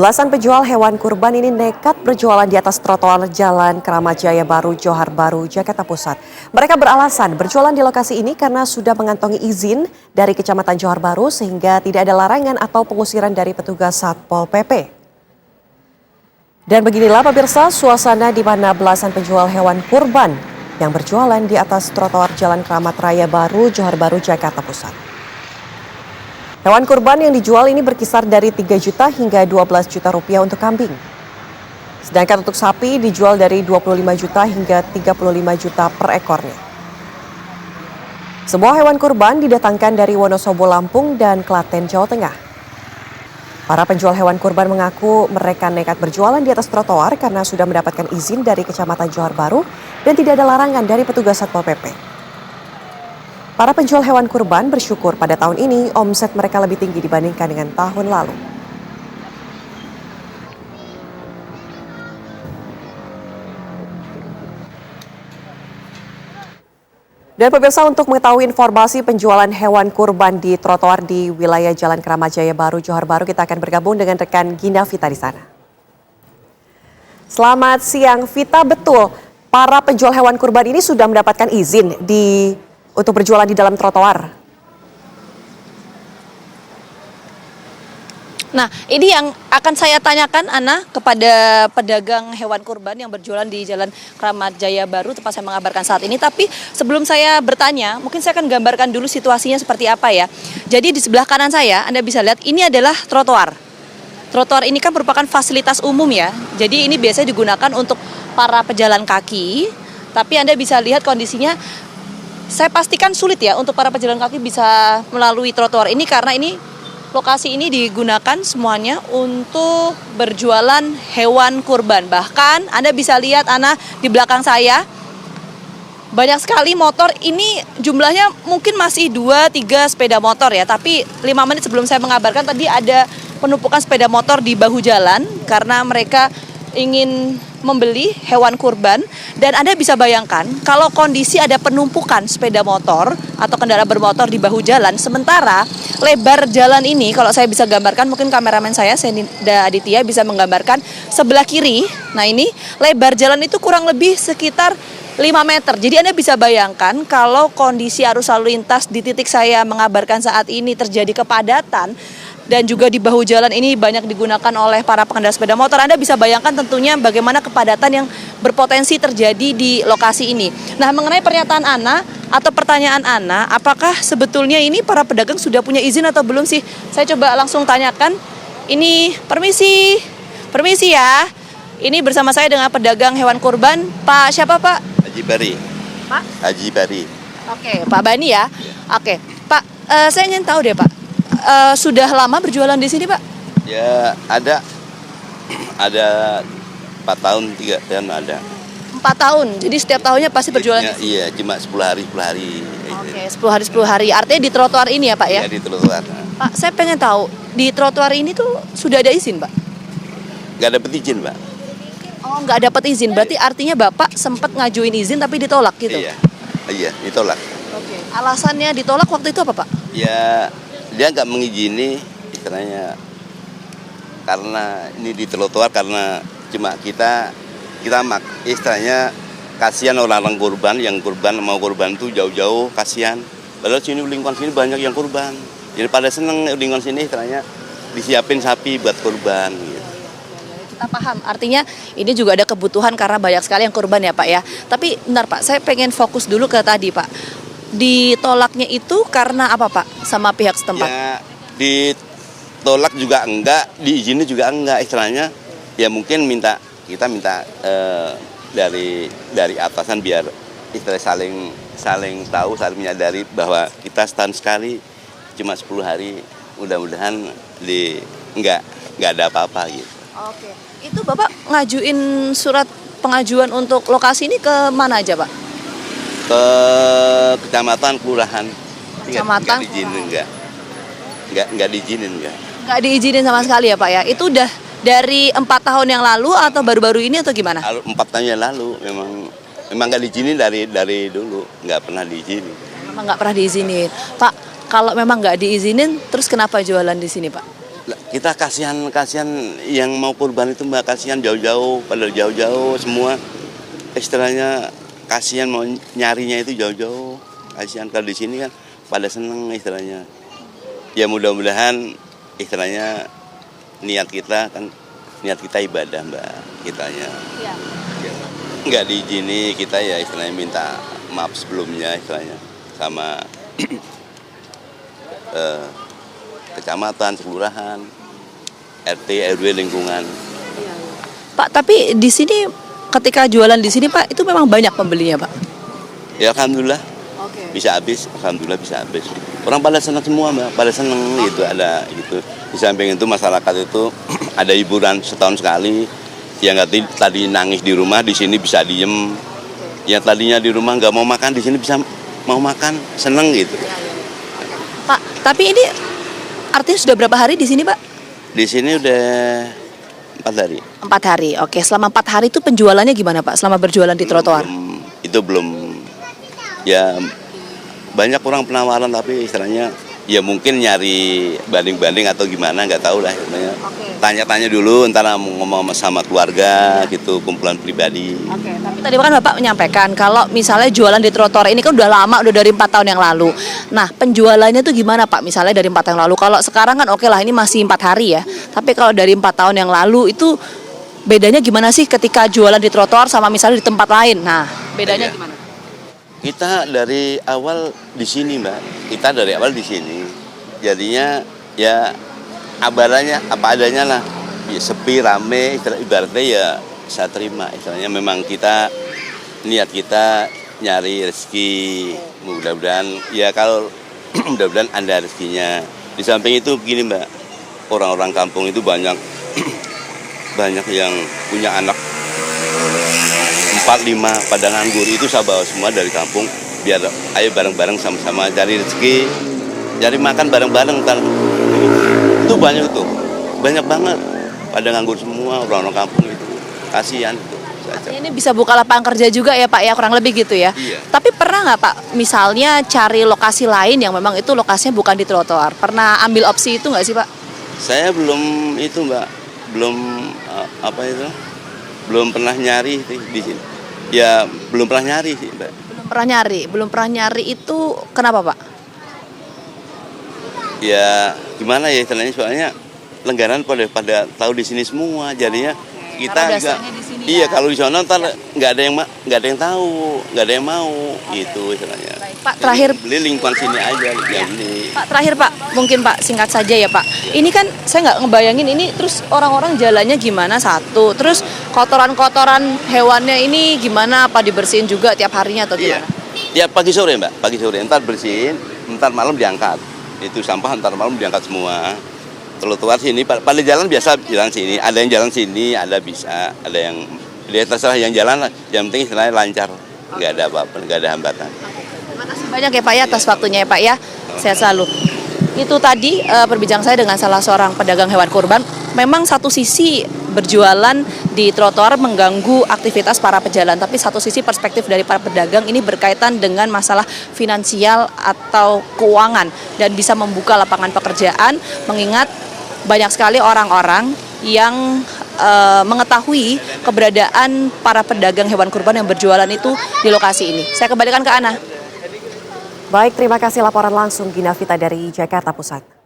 Belasan penjual hewan kurban ini nekat berjualan di atas trotoar Jalan Keramat Jaya Baru, Johar Baru, Jakarta Pusat. Mereka beralasan berjualan di lokasi ini karena sudah mengantongi izin dari Kecamatan Johar Baru sehingga tidak ada larangan atau pengusiran dari petugas Satpol PP. Dan beginilah pemirsa suasana di mana belasan penjual hewan kurban yang berjualan di atas trotoar Jalan Keramat Raya Baru, Johar Baru, Jakarta Pusat. Hewan kurban yang dijual ini berkisar dari 3 juta hingga 12 juta rupiah untuk kambing. Sedangkan untuk sapi dijual dari 25 juta hingga 35 juta per ekornya. Semua hewan kurban didatangkan dari Wonosobo, Lampung, dan Klaten, Jawa Tengah. Para penjual hewan kurban mengaku mereka nekat berjualan di atas trotoar karena sudah mendapatkan izin dari Kecamatan Johar Baru dan tidak ada larangan dari petugas Satpol PP. Para penjual hewan kurban bersyukur pada tahun ini omset mereka lebih tinggi dibandingkan dengan tahun lalu. Dan pemirsa, untuk mengetahui informasi penjualan hewan kurban di trotoar di wilayah Jalan Keramat Jaya Baru, Johar Baru, kita akan bergabung dengan rekan Gina Vita di sana. Selamat siang Vita, betul para penjual hewan kurban ini sudah mendapatkan izin untuk berjualan di dalam trotoar? Nah, ini yang akan saya tanyakan, Ana, kepada pedagang hewan kurban yang berjualan di Jalan Keramat Jaya Baru, tempat saya mengabarkan saat ini. Tapi sebelum saya bertanya, mungkin saya akan gambarkan dulu situasinya seperti apa ya. Jadi di sebelah kanan saya, Anda bisa lihat, ini adalah trotoar. Trotoar ini kan merupakan fasilitas umum ya. Jadi ini biasanya digunakan untuk para pejalan kaki. Tapi Anda bisa lihat kondisinya, saya pastikan sulit ya untuk para pejalan kaki bisa melalui trotoar ini karena lokasi ini digunakan semuanya untuk berjualan hewan kurban. Bahkan Anda bisa lihat, Ana, di belakang saya banyak sekali motor. Ini jumlahnya mungkin masih 2-3 sepeda motor ya. Tapi 5 menit sebelum saya mengabarkan tadi ada penumpukan sepeda motor di bahu jalan karena mereka ingin membeli hewan kurban. Dan Anda bisa bayangkan kalau kondisi ada penumpukan sepeda motor atau kendaraan bermotor di bahu jalan, sementara lebar jalan ini, kalau saya bisa gambarkan, mungkin kameramen saya Senda Aditya bisa menggambarkan sebelah kiri. Nah, ini lebar jalan itu kurang lebih sekitar 5 meter. Jadi Anda bisa bayangkan kalau kondisi arus lalu lintas di titik saya mengabarkan saat ini terjadi kepadatan dan juga di bahu jalan ini banyak digunakan oleh para pengendara sepeda motor. Anda bisa bayangkan tentunya bagaimana kepadatan yang berpotensi terjadi di lokasi ini. Nah, mengenai pernyataan Ana atau pertanyaan Ana, apakah sebetulnya ini para pedagang sudah punya izin atau belum sih? Saya coba langsung tanyakan. Ini permisi ya. Ini bersama saya dengan pedagang hewan kurban. Pak siapa, Pak? Haji Bari. Pak? Haji Bari. Oke, Pak Bani ya. Oke, Pak, saya ingin tahu deh, Pak. Sudah lama berjualan di sini, Pak? Ya ada 4 tahun, 3 tahun ada. 4 tahun, jadi setiap tahunnya pasti berjualan di sini? Iya, cuma 10 hari. Oke, 10 hari. Artinya di trotoar ini ya, Pak ya? Iya, di trotoar. Pak, saya pengen tahu, di trotoar ini tuh sudah ada izin, Pak? Nggak dapet izin, Pak. Oh, nggak dapat izin, berarti artinya Bapak sempat ngajuin izin tapi ditolak gitu? Iya, ditolak. Oke, alasannya ditolak waktu itu apa, Pak? Ya, dia nggak mengizini, istilahnya karena ini di trotoar, karena cuma kita istilahnya kasihan orang-orang kurban, yang kurban mau kurban tuh jauh-jauh, kasihan. Padahal sini lingkungan sini banyak yang kurban. Jadi pada seneng lingkungan sini istilahnya disiapin sapi buat kurban gitu. Kita paham, artinya ini juga ada kebutuhan karena banyak sekali yang kurban ya, Pak ya. Tapi bentar, Pak, saya pengen fokus dulu ke tadi, Pak. Ditolaknya itu karena apa, Pak, sama pihak setempat? Ya, ditolak juga enggak, diizini juga enggak, istilahnya ya mungkin kita minta dari atasan biar istilah saling tahu, saling menyadari bahwa kita setahun sekali cuma 10 hari, mudah-mudahan enggak ada apa-apa gitu. Oke, itu Bapak ngajuin surat pengajuan untuk lokasi ini ke mana aja, Pak? Ke kecamatan, kelurahan. Kecamatan, Enggak diizinin. Nggak diizinin sama sekali ya, Pak ya? Itu udah dari 4 tahun yang lalu atau baru-baru ini atau gimana? 4 tahun yang lalu memang nggak diizinin dari dulu, nggak pernah diizinin. Memang nggak pernah diizinin. Pak, kalau memang nggak diizinin, terus kenapa jualan di sini, Pak? kita kasihan yang mau kurban itu Mbak, kasihan jauh-jauh, pada jauh-jauh semua. Istilahnya kasihan mau nyarinya itu jauh-jauh. Kasihan kalau di sini kan pada seneng istilahnya. Ya mudah-mudahan istilahnya niat kita ibadah Mbak, kitanya. Iya. Ya, nggak diizini kita ya istilahnya minta maaf sebelumnya istilahnya sama kecamatan, kelurahan, RT, RW lingkungan. Pak, tapi di sini ketika jualan di sini Pak, itu memang banyak pembelinya Pak? Ya alhamdulillah Oke. bisa habis, alhamdulillah bisa habis. Orang pada senang semua Mbak, pada senang gitu ada gitu. Di samping itu masyarakat itu ada hiburan setahun sekali. Yang tadi nangis di rumah di sini bisa diem. Yang tadinya di rumah nggak mau makan di sini bisa mau makan, seneng gitu. Pak, tapi ini artinya sudah berapa hari di sini Pak? Di sini udah 4 hari. 4 hari, oke. Selama 4 hari itu penjualannya gimana Pak? Selama berjualan di trotoar? Itu belum, ya banyak orang penawaran tapi istilahnya ya mungkin nyari banding-banding atau gimana nggak tahu lah. Tanya-tanya dulu, ntar ngomong sama keluarga gitu, kumpulan pribadi. Oke, tapi tadi kan Bapak menyampaikan kalau misalnya jualan di trotoar ini kan udah lama, udah dari 4 tahun yang lalu. Nah, penjualannya tuh gimana Pak? Misalnya dari 4 tahun yang lalu. Kalau sekarang kan oke lah, ini masih 4 hari ya. Tapi kalau dari 4 tahun yang lalu itu bedanya gimana sih ketika jualan di trotoar sama misalnya di tempat lain? Nah, bedanya Iya. gimana? Kita dari awal di sini Mbak, kita dari awal di sini. Jadinya ya abarannya apa adanya lah, ya, sepi, rame, ibaratnya ya saya terima. Istilahnya memang niat kita nyari rezeki, mudah-mudahan ya kalau mudah-mudahan ada rezekinya. Di samping itu begini Mbak, orang-orang kampung itu banyak banyak yang punya anak 4-5 pada nganggur, itu saya bawa semua dari kampung biar ayo bareng-bareng sama-sama cari rezeki, cari makan bareng-bareng ntar. Itu banyak banget pada nganggur semua orang-orang kampung itu, kasihan itu. Ini bisa buka lapangan kerja juga ya Pak ya, kurang lebih gitu ya. Iya. Tapi pernah nggak Pak misalnya cari lokasi lain yang memang itu lokasinya bukan di trotoar? Pernah ambil opsi itu nggak sih Pak? Saya belum itu Mbak, belum belum pernah nyari di sini. Ya belum pernah nyari sih Mbak. Belum pernah nyari itu kenapa Pak? Ya gimana ya istilahnya, soalnya langganan pada tahu di sini semua, jadinya kita Karena juga dasarnya di sini iya ya. kalau di sana ntar nggak ada yang tahu, nggak ada yang mau gitu istilahnya. Pak, terakhir Beli lingkungan sini aja yang beli. Pak, terakhir Pak, mungkin Pak singkat saja ya Pak. Ini kan saya nggak ngebayangin ini terus orang-orang jalannya gimana satu, terus kotoran-kotoran hewannya ini gimana, apa dibersihin juga tiap harinya atau Iya. gimana? Ya pagi sore Mbak, pagi sore ntar bersihin, ntar malam diangkat. Itu sampah ntar malam diangkat semua. Trotoar sini pada jalan biasa jalan sini, ada yang jalan sini, ada bisa, ada yang dia terserah yang jalan lah. Yang penting istilahnya lancar, nggak ada apa-apa, nggak ada hambatan. Terima kasih banyak ya Pak ya atas waktunya ya Pak ya. Sehat selalu. Itu tadi perbincangan saya dengan salah seorang pedagang hewan kurban. Memang satu sisi berjualan di trotoar mengganggu aktivitas para pejalan, tapi satu sisi perspektif dari para pedagang ini berkaitan dengan masalah finansial atau keuangan dan bisa membuka lapangan pekerjaan, mengingat banyak sekali orang-orang yang mengetahui keberadaan para pedagang hewan kurban yang berjualan itu di lokasi ini. Saya kembalikan ke Ana. Baik, terima kasih laporan langsung Gina Vita dari Jakarta Pusat.